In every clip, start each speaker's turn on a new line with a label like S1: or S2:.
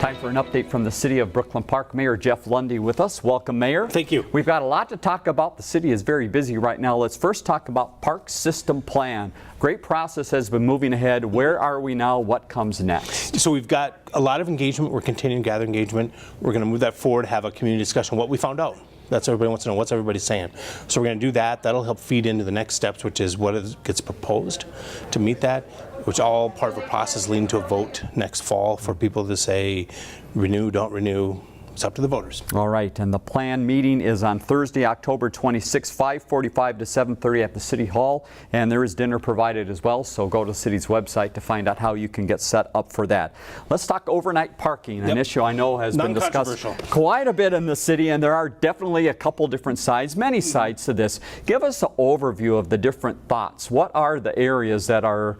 S1: Time for an update from the City of Brooklyn Park. Mayor Jeff Lunde with us. Welcome, Mayor.
S2: Thank you.
S1: We've got a lot to talk about. The city is very busy right now. Let's first talk about Park System Plan. Great process has been moving ahead. Where are we now? What comes next?
S2: So we've got a lot of engagement. We're continuing to gather engagement. We're going to move that forward, have a community discussion, what we found out. That's what everybody wants to know. What's everybody saying? So we're going to do that. That'll help feed into the next steps, which is what gets proposed to meet that, which all part of a process leading to a vote next fall for people to say renew, don't renew. It's up to the voters.
S1: All right, and the plan meeting is on Thursday, October 26, 5:45 to 7:30 at the City Hall, and there is dinner provided as well, so go to the city's website to find out how you can get set up for that. Let's talk overnight parking, an issue I know has been discussed quite a bit in the city, and there are definitely a couple different sides, many sides to this. Give us an overview of the different thoughts. What are the areas that are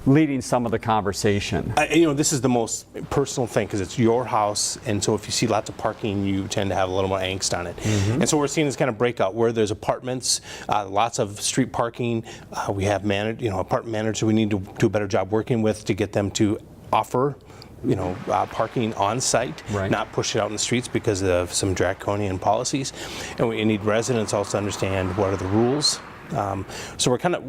S1: leading some of the conversation?
S2: This is the most personal thing because it's your house, and so if you see lots of parking, you tend to have a little more angst on it. And so we're seeing this kind of breakout where there's apartments, lots of street parking. We have apartment managers we need to do a better job working with to get them to offer parking on site, not push it out in the streets because of some draconian policies. And we need residents also to understand what are the rules. So we're kind of,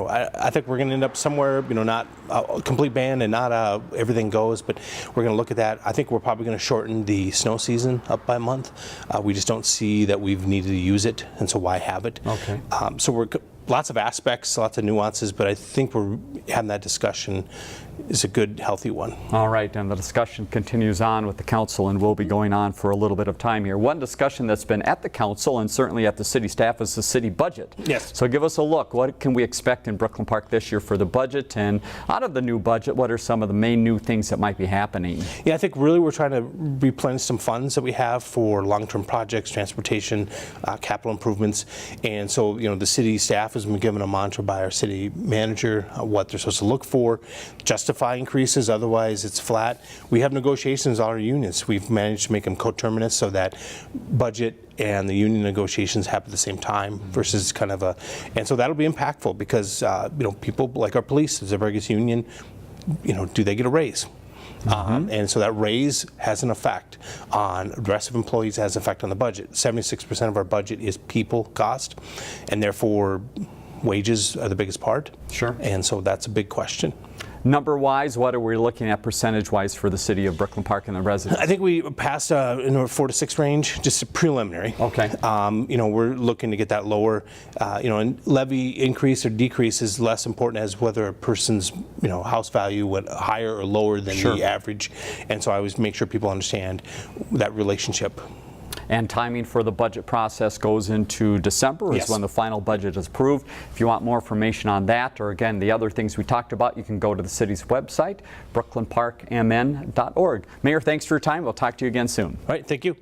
S2: I think we're going to end up somewhere, not a complete ban and not everything goes, but we're going to look at that. I think we're probably going to shorten the snow season up by a month. We just don't see that we've needed to use it, and so why have it?
S1: Okay.
S2: So we're lots of aspects, lots of nuances, but I think we're having that discussion is a good, healthy one.
S1: All right, and the discussion continues on with the council and will be going on for a little bit of time here. One discussion that's been at the council and certainly at the city staff is the city budget.
S2: Yes.
S1: So give us a look. What can we expect in Brooklyn Park this year for the budget? And out of the new budget, what are some of the main new things that might be happening?
S2: Yeah, I think really we're trying to replenish some funds that we have for long-term projects, transportation, capital improvements. And so, the city staff has been given a mantra by our city manager, what they're supposed to look for, justify increases, otherwise it's flat. We have negotiations on our unions. We've managed to make them coterminous so that budget and the union negotiations happen at the same time versus kind of and so that'll be impactful because, people like our police is the biggest union, do they get a raise? And so that raise has an effect on the rest of employees, has an effect on the budget. 76% of our budget is people cost, and therefore wages are the biggest part.
S1: Sure.
S2: And so that's a big question.
S1: Number-wise, what are we looking at percentage-wise for the city of Brooklyn Park and the residents?
S2: I think we passed in a 4 to 6 range, just preliminary.
S1: Okay.
S2: We're looking to get that lower. And levy increase or decrease is less important as whether a person's house value went higher or lower than the average. And so I always make sure people understand that relationship.
S1: And timing for the budget process goes into December is when the final budget is approved. If you want more information on that, or again, the other things we talked about, you can go to the city's website, brooklynparkmn.org. Mayor, thanks for your time. We'll talk to you again soon.
S2: All right, thank you.